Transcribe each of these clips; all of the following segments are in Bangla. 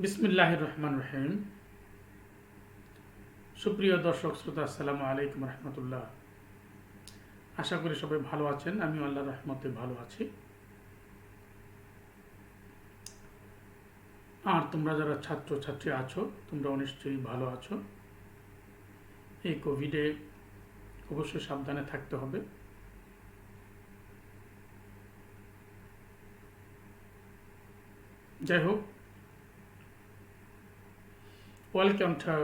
বিসমিল্লাহির রহমানির রহিম। সুপ্রিয় দর্শক শ্রোতা, আসসালামু আলাইকুম রহমতুল্লাহ। আশা করি সবাই ভালো আছেন। আমি আল্লাহর রহমতে ভালো আছি। আর তোমরা যারা ছাত্র ছাত্রী আছো, তোমরাও নিশ্চয়ই ভালো আছো। এই কোভিডে অবশ্যই সাবধানে থাকতে হবে। যাই হোক, welcome to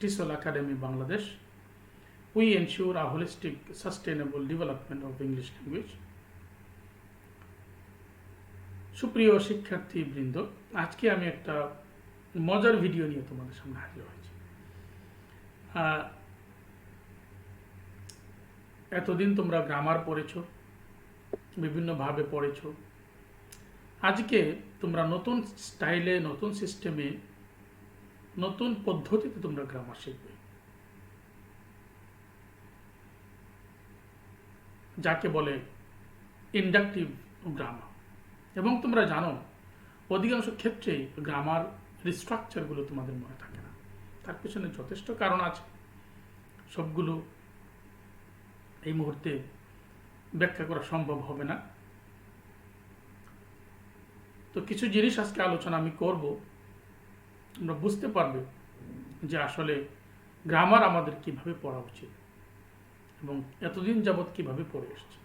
TESOL Academy Bangladesh. We ensure a holistic, sustainable development of English language. সুপ্রিয় শিক্ষার্থীবৃন্দ, আজকে আমি একটা মজার ভিডিও নিয়ে তোমাদের সামনে হাজির হয়েছি। এতদিন তোমরা গ্রামার পড়েছ, বিভিন্নভাবে পড়েছ। আজকে তোমরা নতুন স্টাইলে, নতুন সিস্টেমে, নতুন পদ্ধতিতে তোমরা গ্রামার শিখবে, যাকে বলে ইন্ডাকটিভ গ্রামার। এবং তোমরা জানো, অধিকাংশ ক্ষেত্রেই গ্রামার স্ট্রাকচারগুলো তোমাদের মনে থাকে না। তার পেছনে যথেষ্ট কারণ আছে, সবগুলো এই মুহূর্তে ব্যাখ্যা করা সম্ভব হবে না। তো কিছু জিনিস আজকে আলোচনা আমি করব, তোমরা বুঝতে পারবে যে আসলে গ্রামার আমাদের কিভাবে পড়া উচিত এবং এতদিন যাবৎ কিভাবে পড়ে এসছে।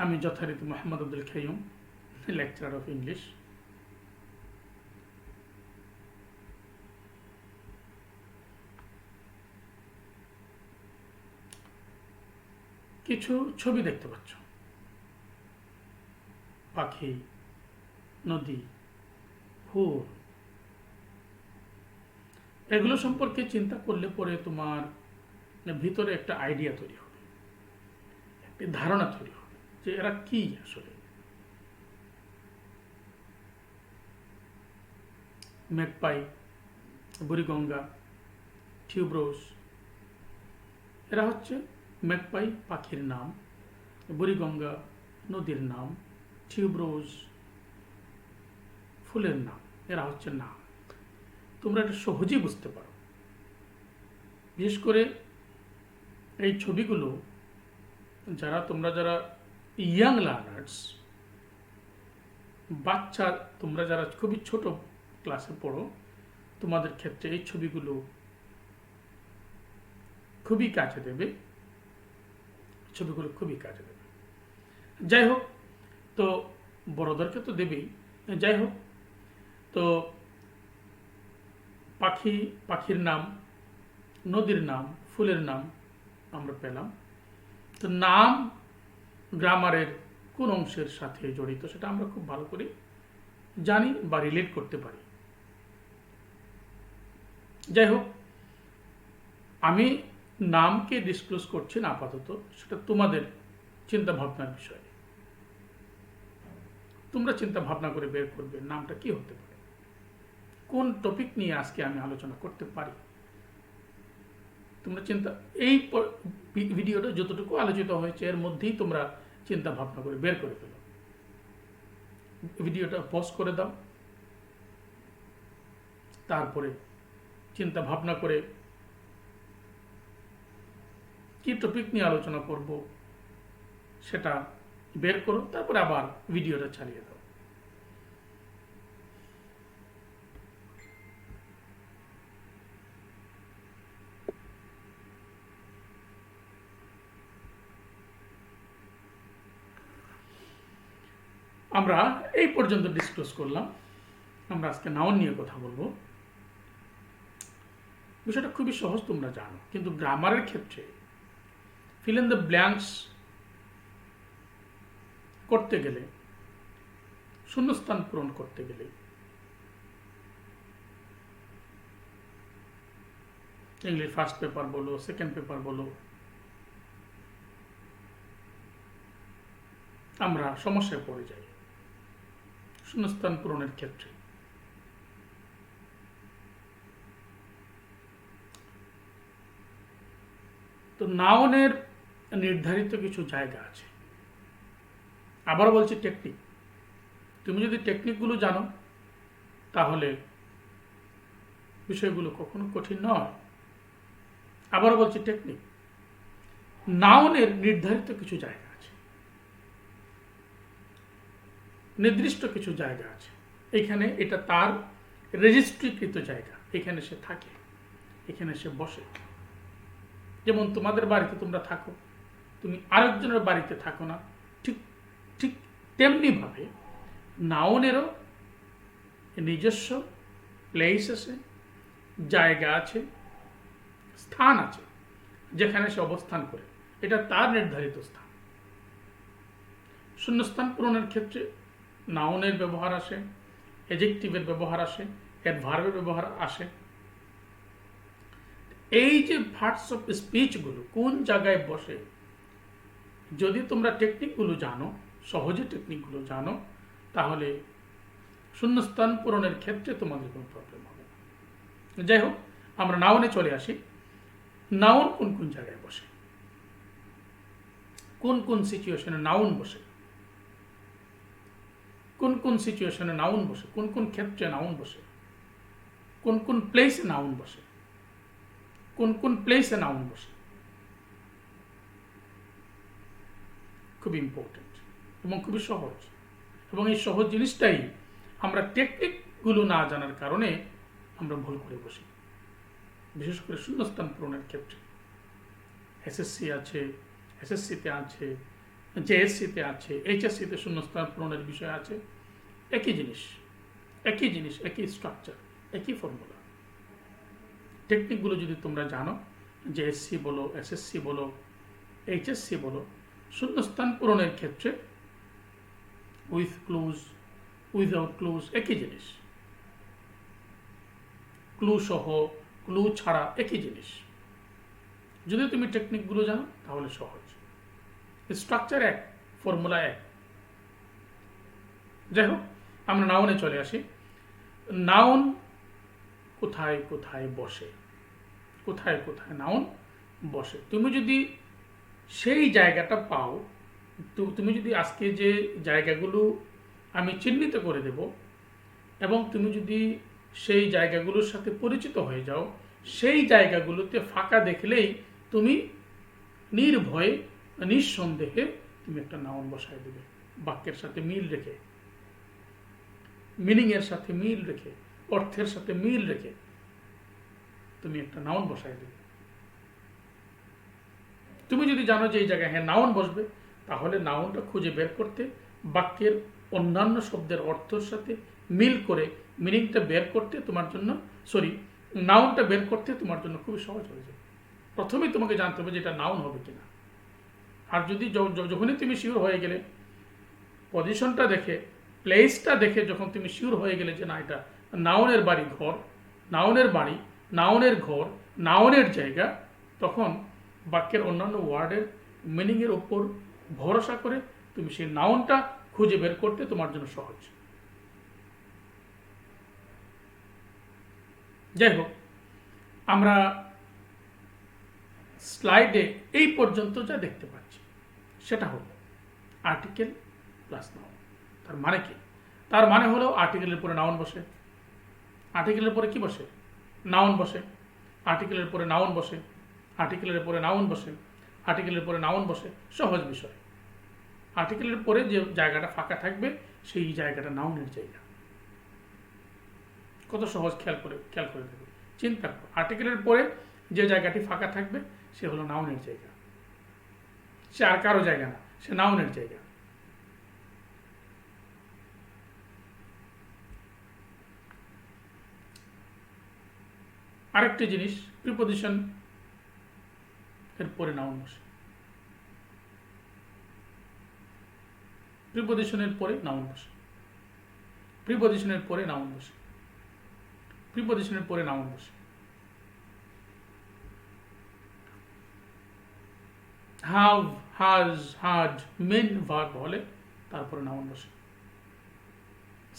আমি যথারীতি Mohammad Abdul Khayum, lecturer of English. কিছু ছবি দেখতে পাচ্ছ, পাখি, নদী, ফুল। এগুলো সম্পর্কে চিন্তা করলে পরে তোমার ভিতরে একটা আইডিয়া তৈরি হবে, একটি ধারণা তৈরি হবে যে এরা কি আসলে। ম্যাকপাই, বুড়িগঙ্গা, টিউবরোজ, এরা হচ্ছে ম্যাকপাই পাখির নাম, বুড়িগঙ্গা নদীর নাম, টিউবরোজ ফুলের নাম। এরা হচ্ছে নাম। তোমরা এটা সহজেই বুঝতে পারো। বিশেষ করে এই ছবিগুলো তোমরা যারা ইয়াং লার্নার্স, বাচ্চা, তোমরা যারা খুবই ছোট ক্লাসে পড়ো, তোমাদের ক্ষেত্রে এই ছবিগুলো খুবই কাজে দেবে। ছবিগুলো খুবই কাজে দেবে। যাই হোক, তো বড়দেরকে তো দেবেই। যাই হোক, তো পাখির নাম, নদীর নাম, ফুলের নাম আমরা পেলাম। তো নাম গ্রামারের কোন অংশের সাথে জড়িত সেটা আমরা খুব ভালো করে জানি বা রিলেট করতে পারি। যাই হোক, আমি নামকে ডিসক্লোজ করছি না আপাতত, সেটা তোমাদের চিন্তা ভাবনার বিষয়। তোমরা চিন্তা ভাবনা করে বের করবে নামটা কি হতে পারে, কোন টপিক নিয়ে আজকে আমি আলোচনা করতে পারি। তোমরা এই ভিডিওটা যতটুকু আলোচিত হয়েছে এর মধ্যেই তোমরা চিন্তা ভাবনা করে বের করে ফেলো। ভিডিওটা পজ করে দাও, তারপরে চিন্তা ভাবনা করে কি টপিক নিয়ে আলোচনা করব সেটা বের করো, তারপরে আবার ভিডিওটা চালিয়ে দাও। আমরা এই পর্যন্ত ডিসকাস করলাম। আমরা আজকে নাউন নিয়ে কথা বলবো। বিষয়টা খুবই সহজ, তোমরা জানো, কিন্তু গ্রামারের ক্ষেত্রে ফিল ইন দ্য ব্ল্যাঙ্কস করতে গেলে, শূন্যস্থান পূরণ করতে গেলে ইংলিশ ফার্স্ট পেপার বলো, সেকেন্ড পেপার বলো, আমরা সমস্যায় পড়ে যাই শূন্যস্থান পূরণের ক্ষেত্রে। তো নাউনের নির্ধারিত কিছু জায়গা আছে। আবার বলছি টেকনিক। তুমি যদি টেকনিকগুলো জানো তাহলে বিষয়গুলো কখনো কঠিন নয়। আবার বলছি টেকনিক। নাউনের নির্ধারিত কিছু জায়গা আছে, নির্দিষ্ট কিছু জায়গা আছে। এখানে এটা তার রেজিস্ট্রিকৃত জায়গা, এখানে সে থাকে, এখানে সে বসে। যেমন তোমাদের বাড়িতে তোমরা থাকো, তুমি আরেকজনের বাড়িতে থাকো না, ঠিক ঠিক তেমনি ভাবে নাউনেরও নিজস্ব প্লেস আছে, জায়গা আছে, স্থান আছে যেখানে সে অবস্থান করে। এটা তার নির্ধারিত স্থান। শূন্যস্থান পূরণের ক্ষেত্রে নাউনের ব্যবহার আসে, অ্যাডজেক্টিভের ব্যবহার আসে, অ্যাডভার্বের ব্যবহার আসে। এই যে পার্টস অফ স্পিচগুলো কোন জায়গায় বসে, যদি তোমরা টেকনিকগুলো জানো, সহজে টেকনিকগুলো জানো, তাহলে শূন্যস্থান পূরণের ক্ষেত্রে তোমাদের কোনো প্রবলেম হবে না। যাই হোক, আমরা নাউনে চলে আসি। নাউন কোন কোন জায়গায় বসে, কোন কোন সিচুয়েশনে নাউন বসে, কোন কোন সিচুয়েশনে নাউন বসে, কোন কোন ক্ষেত্রে নাউন বসে, কোন কোন প্লেসে নাউন বসে, কোন কোন প্লেসে নাউন বসে, খুব ইম্পর্টেন্ট এবং খুবই সহজ। এবং এই সহজ জিনিসটাই আমরা টেকনিকগুলো না জানার কারণে আমরা ভুল করে বসি, বিশেষ করে শূন্যস্থান পূরণের ক্ষেত্রে। এসএসসি আছে, এসএসসিতে আছে, জেএসসিতে আছে, এইচএসসিতে শূন্যস্থান পূরণের বিষয় আছে। একই জিনিস, একই জিনিস, একই স্ট্রাকচার, একই ফর্মুলা। টেকনিকগুলো যদি তোমরা জানো, জেএসসি বলো, এসএসসি বলো, এইচএসসি বলো, শূন্যস্থান পূরণের ক্ষেত্রে উইথ ক্লুজ, উইদাউট ক্লুজ একই জিনিস, ক্লু সহ, ক্লু ছাড়া একই জিনিস। যদি তুমি টেকনিকগুলো জানো তাহলে সহজ। স্ট্রাকচার এক, ফর্মুলা এক। যাই হোক, আমরা নাউনে চলে আসি। নাউন কোথায় কোথায় বসে, কোথায় কোথায় নাউন বসে। তুমি যদি সেই জায়গাটা পাও, তুমি যদি আজকে যে জায়গাগুলো আমি চিহ্নিত করে দেব এবং তুমি যদি সেই জায়গাগুলোর সাথে পরিচিত হয়ে যাও, সেই জায়গাগুলোতে ফাঁকা দেখলেই তুমি নির্ভয়ে, নিঃসন্দেহে তুমি একটা নাউন বসায় দেবে। বাক্যের সাথে মিল রেখে, মিনিংয়ের সাথে মিল রেখে, অর্থের সাথে মিল রেখে তুমি একটা নাউন বসায় দেবে। তুমি যদি জানো যে এই জায়গায় হ্যাঁ নাউন বসবে, তাহলে নাউনটা খুঁজে বের করতে, বাক্যের অন্যান্য শব্দের অর্থের সাথে মিল করে মিনিংটা বের করতে তোমার জন্য, নাউনটা বের করতে তোমার জন্য খুবই সহজ হয়ে যাবে। প্রথমেই তোমাকে জানতে হবে যে এটা নাউন হবে কিনা। আর যদি যখনই তুমি শিওর হয়ে গেলে, পজিশনটা দেখে, প্লেসটা দেখে যখন তুমি শিওর হয়ে গেলে যে না এটা নাউনের বাড়ি ঘর, নাউনের বাড়ি, নাউনের ঘর, নাউনের জায়গা, তখন বাক্যের অন্যান্য ওয়ার্ডের মিনিংয়ের উপর ভরসা করে তুমি সেই নাউনটা খুঁজে বের করতে তোমার জন্য সহজ। যাই হোক, আমরা স্লাইডে এই পর্যন্ত যা দেখতে পাচ্ছি সেটা হলো আর্টিকেল প্লাস নাউন। তার মানে কি? তার মানে হলো আর্টিকেলের পরে নাউন বসে, আর্টিকেলের পরে কি বসে? নাউন বসে, আর্টিকেলের পরে নাউন বসে, আর্টিকেলের পরে নাউন বসে, আর্টিকেলের পরে নাউন বসে। সহজ বিষয়। আর্টিকেলের পরে যে জায়গাটা ফাঁকা থাকবে সেই জায়গাটা নাউনের জায়গা। কত সহজ, খেয়াল করে দেখবে, চিন্তা করো। আর্টিকেলের পরে যে জায়গাটি ফাঁকা থাকবে সে হলো নাউনের জায়গা, সে আর কারো জায়গা না, সে নাউনের জায়গা। আরেকটি জিনিস, প্রিপজিশন এর পরে নাউন বসে, প্রিপজিশনের পরে নাউন বসে, প্রিপজিশনের পরে নাউন বসে, প্রিপজিশনের পরে নাউন বসে। have, has, had, main verb হলে তারপরে নাউন বসে।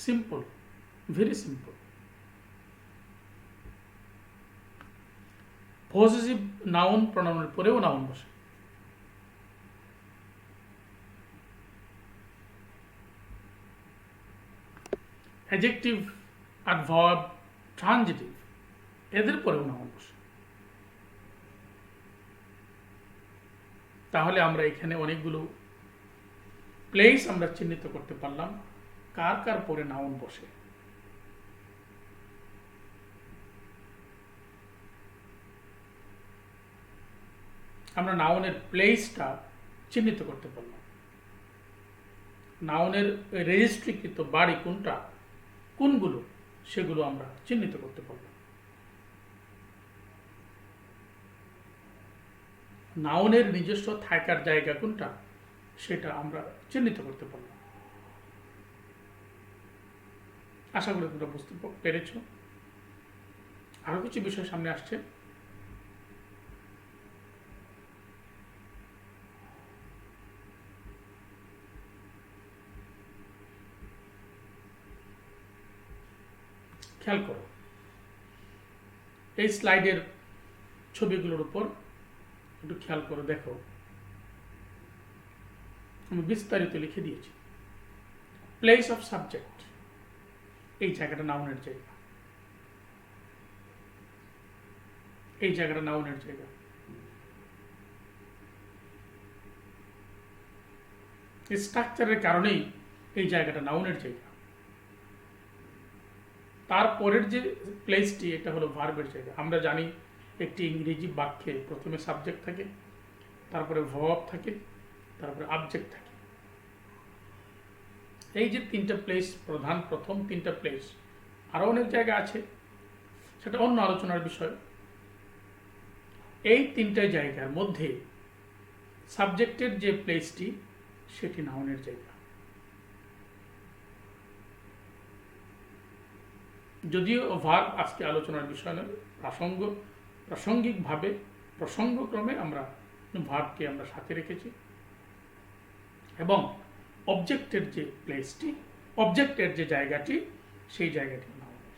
Simple, very simple. Positive noun প্রোনাউনের পরেও নাউন বসে। অ্যাডজেক্টিভ, অ্যাডভার্ব, ট্রানজিটিভ এদের পরেও নাউন বসে। তাহলে আমরা এখানে অনেকগুলো প্লেস আমরা চিহ্নিত করতে পারলাম কার কার পরে নাউন বসে। আমরা নাউনের প্লেসটা চিহ্নিত করতে পারলাম, নাউনের রেজিস্ট্রিকৃত বাড়ি কোনটা, কোনগুলো, সেগুলো আমরা চিহ্নিত করতে পারলাম। নাউনের নিজস্ব থাকার জায়গা কোনটা সেটা আমরা চিহ্নিত করতে পারলাম। আশা করি তোমরা বুঝতে পেরেছ। আরো কিছু বিষয় সামনে আসছে। খেয়াল করো এই স্লাইডের ছবিগুলোর উপর একটু খেয়াল করে দেখো, আমি বিস্তারিত লিখে দিয়েছি। প্লেস অফ সাবজেক্ট, এই জায়গাটা নাউনের জায়গা, এই জায়গাটা নাউনের জায়গা। স্ট্রাকচারের কারণেই এই জায়গাটা নাউনের জায়গা। তারপরের যে প্লেসটি, এটা হলো ভার্বের জায়গা। আমরা জানি একটি ইংরেজি বাক্যে প্রথমে সাবজেক্ট থাকে, তারপরে ভার্ব থাকে, তারপরে অবজেক্ট থাকে। এই যে তিনটা প্লেস, প্রথম তিনটা প্লেস, আরো অনেক জায়গা আছে, সেটা অন্য আলোচনার বিষয়। এই তিনটা জায়গার মধ্যে সাবজেক্টের যে প্লেসটি, সেটি নাউনের জায়গা। যদিও ভার্ব আজকে আলোচনার বিষয় নয়, প্রাসঙ্গিকভাবে প্রসঙ্গক্রমে আমরা ভার্বকে আমরা সাথে রেখেছি। এবং অবজেক্টের যে প্লেসটি, অবজেক্টের যে জায়গাটি, সেই জায়গাটি নাউনের।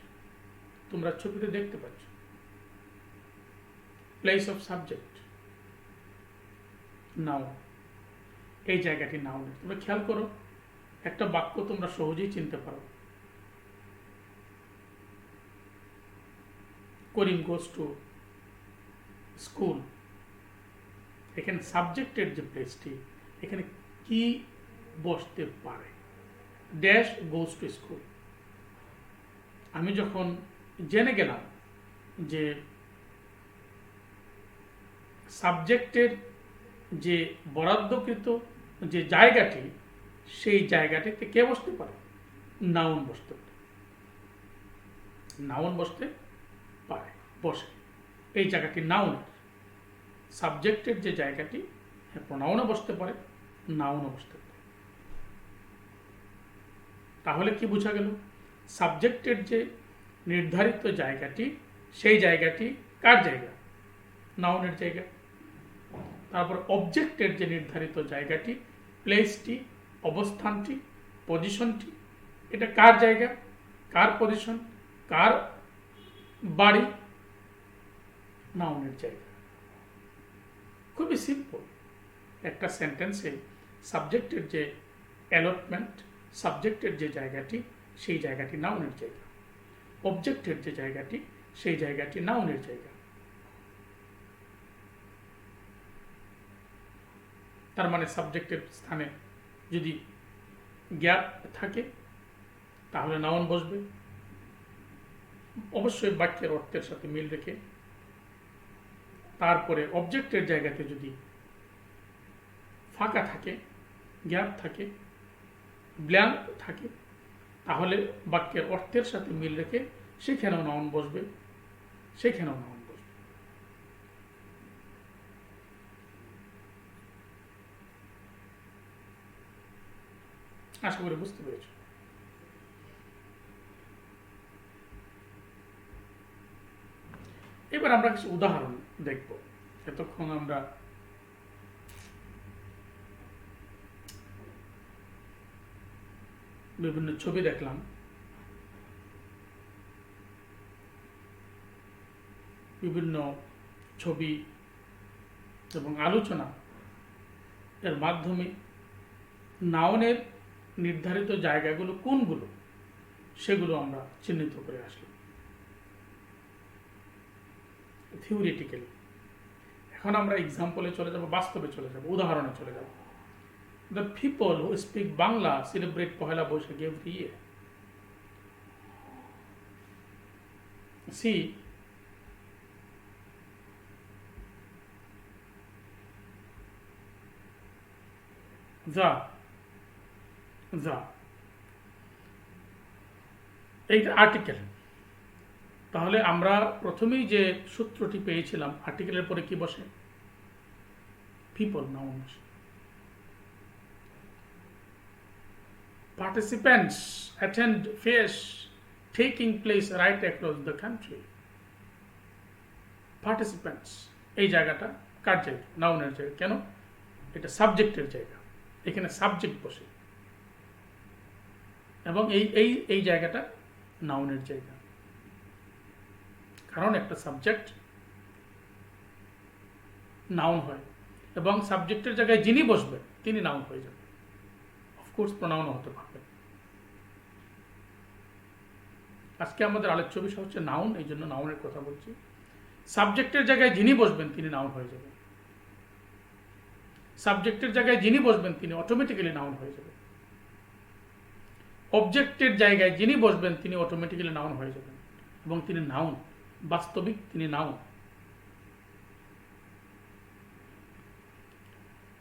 তোমরা ছবিতে দেখতে পাচ্ছ প্লেস অফ সাবজেক্ট, নাউন, এই জায়গাটি নাউনের। তোমরা খেয়াল করো, একটা বাক্য তোমরা সহজেই চিনতে পারো। করিম গোস টু স্কুল, এখানে সাবজেক্টের যে প্লেসটি, এখানে কি বসতে পারে? Dash goes to school. আমি যখন জেনে গেলাম যে সাবজেক্টের যে বরাদ্দকৃত যে জায়গাটি, সেই জায়গাটিতে কে বসতে পারে? নাউন বসতে পারে, নাউন বসতে পারে, বসে। এই জায়গাটি নাউনের। সাবজেক্টের যে জায়গাটি, প্রোনাউনও বসতে পারে, নাউনও বসতে পারে। তাহলে কি বোঝা গেল? সাবজেক্টের যে নির্ধারিত জায়গাটি, সেই জায়গাটি কার জায়গা? নাউনের জায়গা। তারপর অবজেক্টের যে নির্ধারিত জায়গাটি, প্লেসটি, অবস্থানটি, পজিশনটি, এটা কার জায়গা, কার পজিশন, কার বাড়ি? নাউনের জায়গা। খুবই সিম্পল। একটা সেন্টেন্সে সাবজেক্টের যে অ্যালটমেন্ট, সাবজেক্টের যে জায়গাটি, সেই জায়গাটি নাউনের জায়গা। অবজেক্টের যে জায়গাটি, সেই জায়গাটি নাউনের জায়গা। তার মানে সাবজেক্টের স্থানে যদি গ্যাপ থাকে, তাহলে নাউন বসবে, অবশ্যই বাক্যের অর্থের সাথে মিল রেখে। তারপরে অবজেক্টের জায়গাতে যদি ফাঁকা থাকে, গ্যাপ থাকে, ব্ল্যাঙ্ক থাকে, তাহলে বাক্যের অর্থের সাথে মিল রেখে সেখানেও নাউন বসবে, সেখানেও নাউন বসবে। আশা করি বুঝতে পেরেছ। এবার আমরা কিছু উদাহরণ দেখব। এতক্ষণ আমরা বিভিন্ন ছবি দেখলাম, বিভিন্ন ছবি এবং আলোচনা এর মাধ্যমে নাউনের নির্ধারিত জায়গাগুলো কোনগুলো সেগুলো আমরা চিহ্নিত করে আসলাম থিওরিটিক্যালি। এখন আমরা এক্সাম্পলে চলে যাব, বাস্তবে চলে যাব, উদাহরণে চলে যাব। The people who speak Bangla celebrate Pohela Boishakh every year. See, the এইটা আর্টিকেল। তাহলে আমরা প্রথমেই যে সূত্রটি পেয়েছিলাম, আর্টিকেলের পরে কি বসে? পিপল, নাউন বসে। Participants attend fairs taking place right across the country. Participants, এই জায়গাটা কার জায়গা? নাউনের জায়গা। কেন? এটা সাবজেক্টের জায়গা, এখানে সাবজেক্ট বসে, এবং এই জায়গাটা নাউনের জায়গা। কারণ একটা সাবজেক্ট নাউন হয়, এবং সাবজেক্টের জায়গায় যিনি বসবেন তিনি নাউন হয়ে যাবেন। অফকোর্স প্রোনাউন হতে পারবেন। আজকে আমাদের আলোচ্য বিষয় হচ্ছে নাউন, এই জন্য নাউনের কথা বলছি। সাবজেক্টের জায়গায় যিনি বসবেন তিনি নাউন হয়ে যাবেন। সাবজেক্টের জায়গায় যিনি বসবেন তিনি অটোমেটিক্যালি নাউন হয়ে যাবেন। অবজেক্টের জায়গায় যিনি বসবেন তিনি অটোমেটিক্যালি নাউন হয়ে যাবেন, এবং তিনি নাউন, বাস্তবিক তিনি নাউন।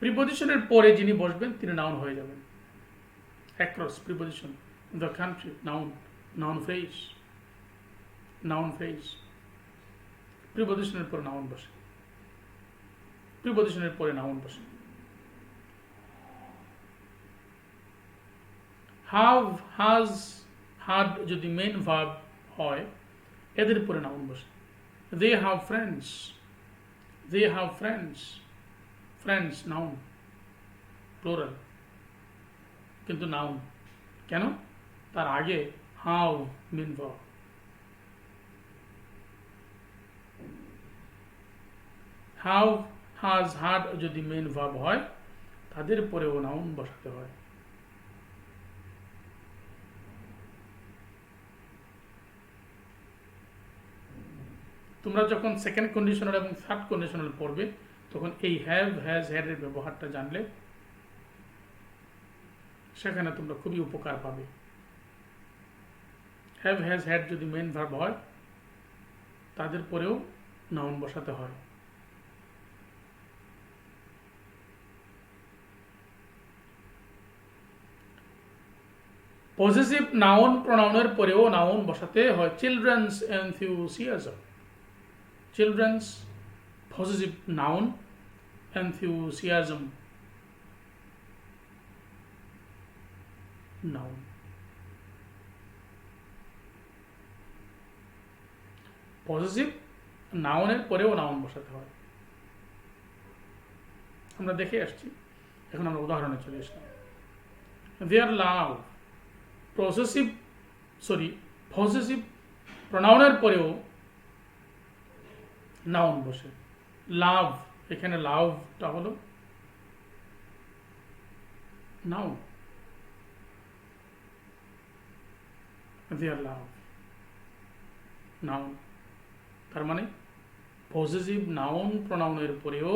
প্রিপজিশনের পরে যিনি বসবেন তিনি নাউন হয়ে যাবেন। Across preposition, the country, noun, noun phrase, noun phrase. প্রিপজিশনের পরে নাউন বসে, প্রিপজিশনের পরে নাউন বসে। have, has, had যদি মেইন ভার্ব হয় এদের পরে নাউন বসে। they have friends, they have friends, friends noun, plural, কিন্তু নাউন। কেন? তার আগে have main verb. have, has, had যদি মেইন ভার্ব হয় তাদের পরেও নাউন বসাতে হয়। তোমরা যখন সেকেন্ড কন্ডিশনাল এবং থার্ড কন্ডিশনাল পড়বে তখন এই হ্যাভ, হ্যাজ, হ্যাড এর ব্যবহারটা জানলে সেখানে তোমরা খুবই উপকার পাবে। হ্যাভ, হ্যাজ, হ্যাড যদি মেইন ভার্ব হয় তাদের পরেও নাউন বসাতে হয়। পজিটিভ নাউন প্রোনাউনের পরেও নাউন বসাতে হয়। Children's enthusiasm, children's positive noun, enthusiasm noun. Positive নাউনের পরেও নাউন বসাতে হয়। আমরা দেখে আসছি, এখন আমরা উদাহরণে চলে আসলাম। দেয়ার লাভ, পজিটিভ প্রোনাউনের পরেও নাউন বসে। লাভ, এখানে লাভটা হলো নাউন। দেয়ার লাভ নাউন, তার মানে পজিটিভ নাউন প্রোনাউনের পরেও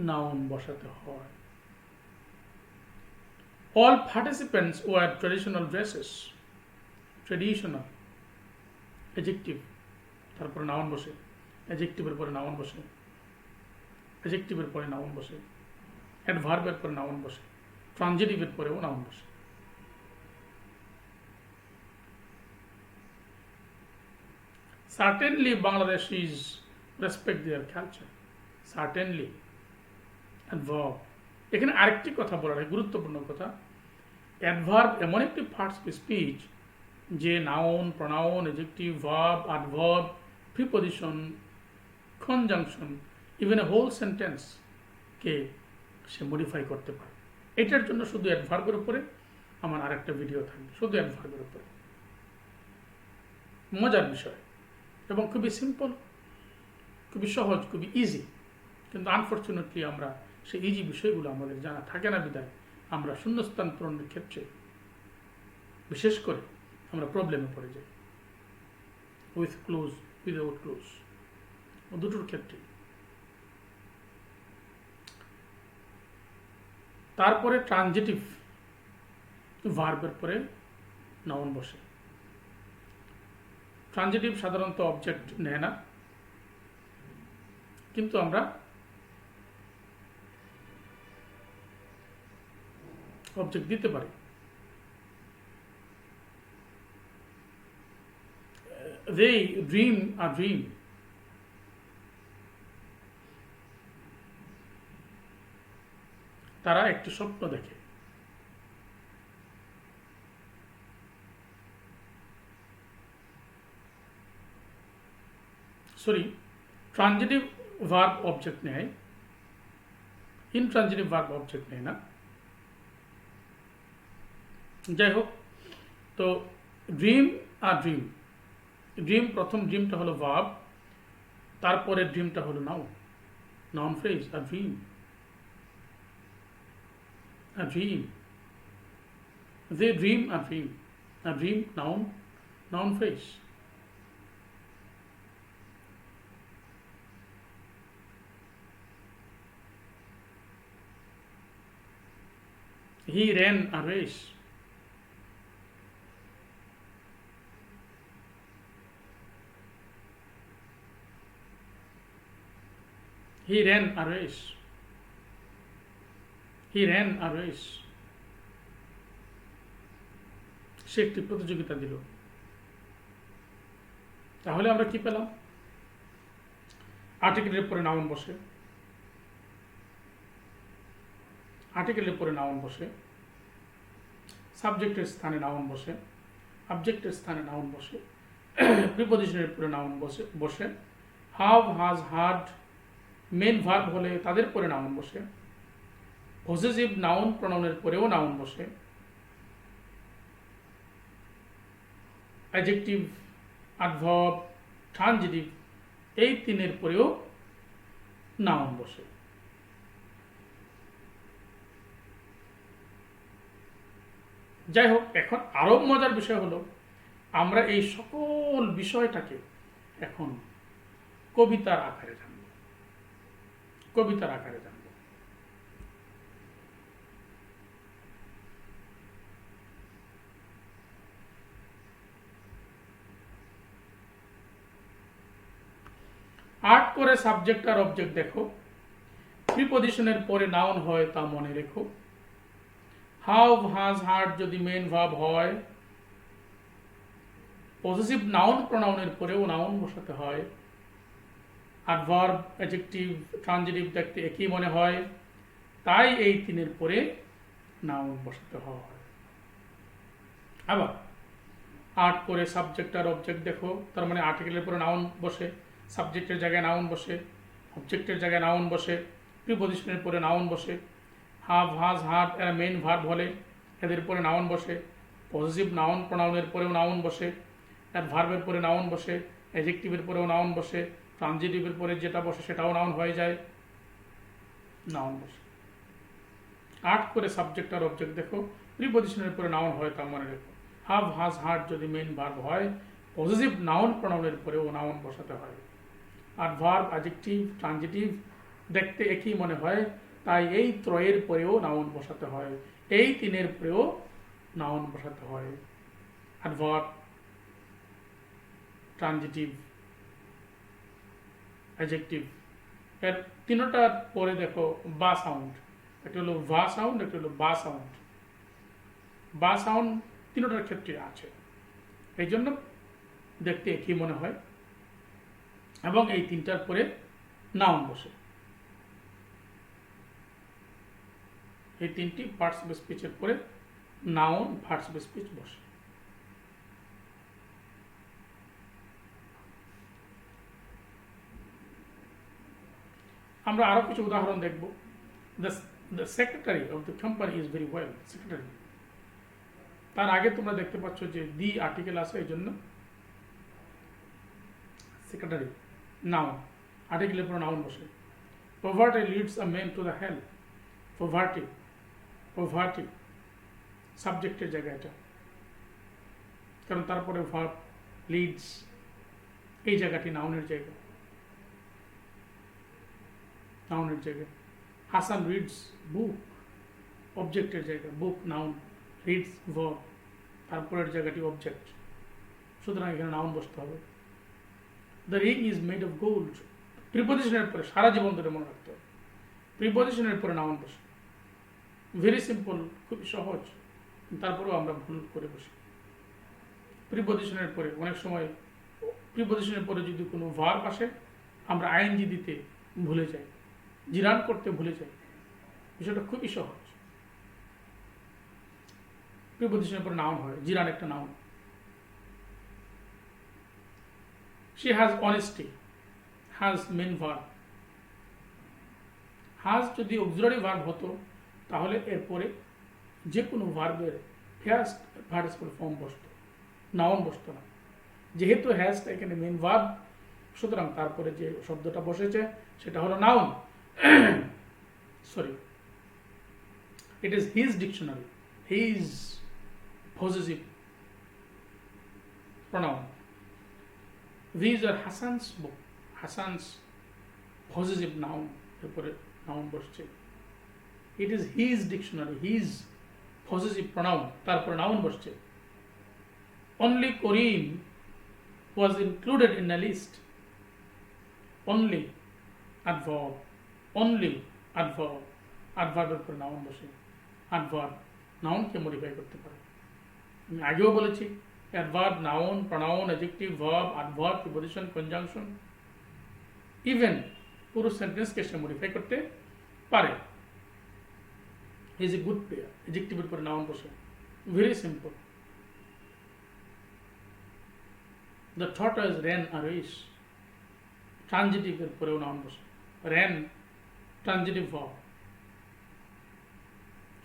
নাউন বসাতে হয়। All participants wear traditional dresses, traditional adjective, তারপরে নাউন বসে, অ্যাডজেক্টিভের পরে নাউন বসে, অ্যাডজেক্টিভের পরে নাউন বসে, অ্যাডভার্বের পরে নাউন বসে, ট্রানজিটিভের পরেও নাউন বসে। Certainly Bangladeshis respect their culture. Certainly adverb, এখানে আরেকটি কথা বলার গুরুত্বপূর্ণ কথা। অ্যাডভার্ব এমন একটি পার্টস অফ স্পিচ যে noun, pronoun, adjective, verb, adverb, preposition, conjunction, even a whole sentence কে সে মডিফাই করতে পারে। এটার জন্য শুধু অ্যাডভার্বের উপরে আমার আরেকটা ভিডিও থাকবে, শুধু অ্যাডভার্বের উপরে। মজার বিষয় এবং খুবই সিম্পল, খুবই সহজ, খুবই ইজি, কিন্তু আনফর্চুনেটলি আমরা সেই ইজি বিষয়গুলো আমাদের জানা থাকে না বিধায় আমরা শূন্যস্থান পূরণের ক্ষেত্রে বিশেষ করে আমরা প্রবলেমে পড়ে যাই, উইথ ক্লোজ, উইদাউট ক্লোজ, দুটোর ক্ষেত্রে। তারপরে ট্রানজিটিভ ভার্বের পরে নাউন বসে। ট্রানজিটিভ সাধারণত অবজেক্ট নেয় না, কিন্তু আমরা অবজেক্ট দিতে পারি। They dream a dream. তারা একটি স্বপ্ন দেখে। সরি, ট্রানজিটিভ ভার্ব অবজেক্ট নেয়, ইনট্রানজিটিভ ভার্ব অবজেক্ট নেয় না। যাই হোক, তো ড্রিম আর ড্রিম, ড্রিম, প্রথম ড্রিমটা হলো ভার্ব, তারপরে ড্রিমটা হলো noun, noun phrase. A dream, a dream, they dream a dream, noun, noun phrase. He ran a race. He ran a race. He ran a race. সে একটি প্রতিযোগিতা দিল। তাহলে আমরা কি পেলাম? আর্টিকেলের পরে নাউন বসে, আর্টিকেলের পরে নাউন বসে, সাবজেক্টের স্থানে নাউন বসে, অবজেক্টের স্থানে নাউন বসে, প্রিপজিশনের পরে নাউন বসে, হাভ, হাজ, হার্ড, মেন ভার্ব হলে তাদের পরে নাউন বসে, পজেসিভ নাউন প্রনাউনের পরেও নাউন বসে, অ্যাডজেক্টিভ, অ্যাডভার্ব, ট্রানজিটিভ, এই তিনের পরেও নাউন বসে। যাই হোক, এখন আরো মজার বিষয় হলো আমরা এই সকল বিষয়টাকে এখন কবিতার আকারে জানব, কবিতার আকারে জানব। আট করে সাবজেক্ট আর অবজেক্ট দেখো, প্রিপজিশনের পরে নাউন হয় তা মনে রেখো। হাভ, হাজ, হার্ড যদি মেন ভার্ব হয়, পজিটিভ নাউন প্রনাউনের পরেও নাউন বসাতে হয়। অ্যাডভার্ব, অ্যাডজেক্টিভ, ট্রানজিটিভ দেখতে একই মনে হয়, তাই এই তিনের পরে নাউন বসাতে হয়। আবার আট করে সাবজেক্ট আর অবজেক্ট দেখো, তার মানে আর্টিকেলের পরে নাউন বসে, সাবজেক্টের জায়গায় নাউন বসে, অবজেক্টের জায়গায় নাউন বসে, প্রিপজিশনের পরে নাউন বসে। হাভ, হাজ, হার্ড এরা মেইন ভার্ব হলে এদের পরে নাউন বসে, পজিটিভ নাউন প্রনাউনের পরেও নাউন বসে, ভার্বের পরে নাউন বসে, অ্যাডজেক্টিভের পরেও নাউন বসে, ট্রানজিটিভের পরে যেটা বসে সেটাও নাউন হয়ে যায়, নাউন বসে। আট করে সাবজেক্ট আর অবজেক্ট দেখো, প্রিপজিশনের পরে নাউন হয় তা মনে রেখো। হাভ, হাজ, হার্ড যদি মেইন ভার্ব হয়, পজিটিভ নাউন প্রনাউনের পরেও নাউন বসাতে হয়। আর ভার্ব, অ্যাডজেক্টিভ, ট্রানজিটিভ দেখতে একই মনে হয়, তাই এই ত্রয়ের পরেও নাউন বসাতে হয়, এই তিনের পরেও নাউন বসাতে হয়। অ্যাডভার্ব, ট্রানজিটিভ, অ্যাডজেক্টিভ, এর তিনটার পরে দেখো বা সাউন্ড, একটা হলো ভা সাউন্ড, একটা হলো বা সাউন্ড। বা সাউন্ড তিনটার ক্ষেত্রে আছে, এই জন্য দেখতে একই মনে হয়, এবং এই তিনটার পরে নাউন বসে। এই তিনটি পার্টস অফ স্পিচের পরে নাউন, পার্টস অফ স্পিচ বসে। আমরা আরো কিছু উদাহরণ দেখব। The secretary of the company is very well. Secretary, তার আগে তোমরা দেখতে পাচ্ছ যে দি আর্টিকেল আছে, এই জন্য সেক্রেটারি নাউন, আর্টিকেলের পরে নাউন বসে। Poverty leads a man to the hell. Poverty, poverty সাবজেক্টের জায়গা এটা, কারণ তারপরে ভার্ব লিডস, এই জায়গাটি নাউনের জায়গা, নাউনের জায়গা। হাসান রিডস বুক, অবজেক্টের জায়গা, বুক নাউন, রিডস ভার্ব, তারপরের জায়গাটি অবজেক্ট, সুতরাং এখানে নাউন বসতে হবে। The ring is made of gold, প্রিপোজিশনের পরে সারা জীবন ধরে মনে রাখতে হবে, প্রিপোজিশনের পরে নাউন বসে। ভেরি সিম্পল, খুবই সহজ, তারপরেও আমরা ভুল করে বসি। প্রিপোজিশনের পরে অনেক সময় প্রিপোজিশনের পরে যদি কোনো ভার্ব আসে আমরা আইএনজি দিতে ভুলে যাই, জিরান করতে ভুলে যাই। বিষয়টা খুবই সহজ। প্রিপোজিশনের পরে নাউন হয়, জিরান একটা নাউন। She has honesty, has main verb. has যদি অক্সিলারি ভার্ব হতো তাহলে এরপরে যে কোনো ভার্বের ফার্স্ট পার্টিসিপল ফর্ম বসতো, নাউন বসতো না। যেহেতু হ্যাজটা এখানে মেন ভার্ব, সুতরাং তারপরে যে শব্দটা বসেছে সেটা হলো noun. Sorry, it is his dictionary, his positive pronoun. These are Hassan's book, Hassan's possessive noun, এরপরে নাউন বসছে। It is his dictionary, his possessive pronoun, তারপরে নাউন বসছে। Only Kareem was included in a list. Only adverb, only adverb, adverb এর পরে নাউন বসে। adverb নাউনকে মডিফাই করতে পারে। আমি আগেও বলেছি adverb, noun, pronoun, adjective, verb, adverb, preposition, conjunction, even পুরো সেন্টেন্সকে সে মডিফাই করতে পারে। ইজ এ গুড প্লেয়ার, এডজেক্টিভের পরে নাউন বসে। Very simple. The tortoise ran a race, ট্রানজিটিভের পরেও নাউন বসে। ran transitive verb.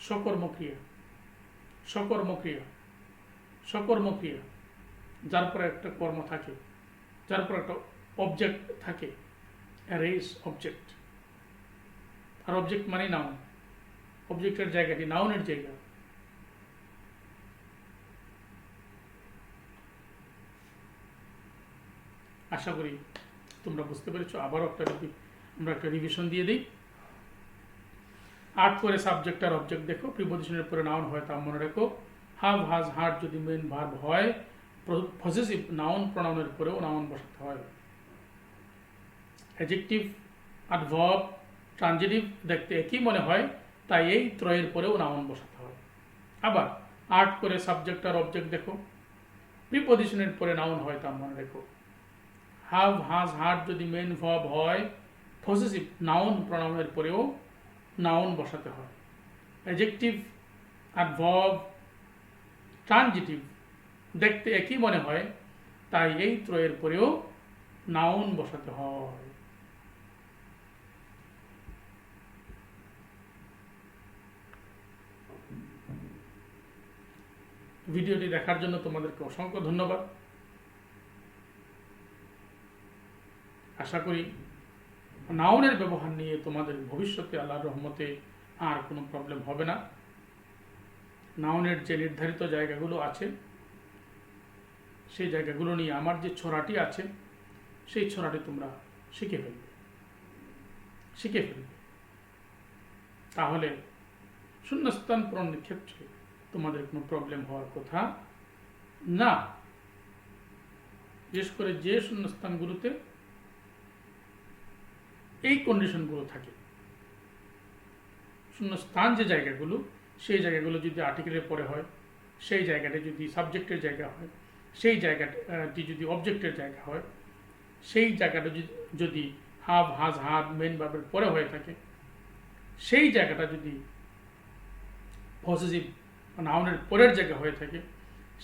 সকর্মক্রিয়া, সকর্মক্রিয়া, সকর্মক্রিয়া, যার পরে একটা কর্ম থাকে, যার পরে একটা অবজেক্ট থাকে। রেস অবজেক্ট, আর অবজেক্ট মানে নাউন, অবজেক্টের জায়গাটি নাউনের জায়গা। আশা করি তোমরা বুঝতে পেরেছো। আবারও আমরা একটা রিভিশন দিয়ে দিই। 8 করে সাবজেক্ট আর অবজেক্ট দেখো, প্রিপোজিশনের পরে নাউন হয় তা মনে রেখো। have, has, had যদি মেন ভার্ব হয়, পজেসিভ নাউন প্রোনাউনের পরেও নাউন বসাতে হয়। অ্যাডজেক্টিভ, অ্যাডভার্ব, ট্রানজিটিভ দেখতে একই মনে হয়, তাই এই ত্রয়ের পরেও নাউন বসাতে হয়। আবার 8 করে সাবজেক্ট আর অবজেক্ট দেখো, প্রিপোজিশনের পরে নাউন হয় তা মনে রেখো। have, has, had যদি মেন ভার্ব হয়, পজেসিভ নাউন প্রোনাউনের পরেও নাউন বসাতে হয়। অ্যাডজেক্টিভ, অ্যাডভার্ব, ট্রানজিটিভ দেখতে একই মনে হয়, তাই এই ত্রয়ের পরেও নাউন বসাতে হয়। ভিডিওটি দেখার জন্য তোমাদেরকে অসংখ্য ধন্যবাদ। আশা করি নাউনের ব্যবহার নিয়ে তোমাদের ভবিষ্যতে আল্লাহর রহমতে আর কোনো প্রবলেম হবে না। নাউনের যে নির্ধারিত জায়গাগুলো আছে সেই জায়গাগুলো নিয়ে আমার যে ছড়াটি আছে সেই ছড়াটি তোমরা শিখে ফেলবে। তাহলে শূন্যস্থান পূরণের ক্ষেত্রে তোমাদের কোনো প্রবলেম হওয়ার কথা না। বিশেষ করে যে শূন্যস্থানগুলোতে এই কন্ডিশনগুলো থাকে, শূন্যস্থান যে জায়গাগুলো, সেই জায়গাগুলো যদি আর্টিকেলের পরে হয়, সেই জায়গাটা যদি সাবজেক্টের জায়গা হয়, সেই জায়গাটি যদি অবজেক্টের জায়গা হয়, সেই জায়গাটা যদি হাভ, হাজ, হাড মেন ভার্বের পরে হয়ে থাকে, সেই জায়গাটা যদি পজেসিভ নাউনের পরের জায়গা হয়ে থাকে,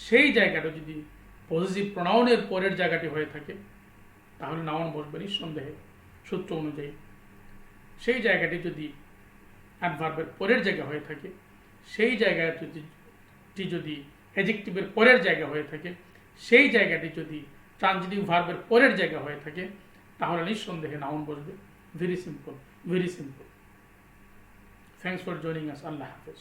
সেই জায়গাটা যদি পজেসিভ প্রোনাউনের পরের জায়গাটি হয়ে থাকে, তাহলে নাউন বসবে নিঃসন্দেহে সূত্র অনুযায়ী। সেই জায়গাটি যদি অ্যাডভার্বের পরের জায়গা হয়ে থাকে, সেই জায়গাটি যদি অ্যাডজেক্টিভের পরের জায়গা হয়ে থাকে, সেই জায়গাটি যদি ট্রানজিটিভ ভার্বের পরের জায়গা হয়ে থাকে, তাহলে নিঃসন্দেহে নাউন বসবে। Very simple, very simple. Thanks for joining us. আল্লাহ হাফেজ।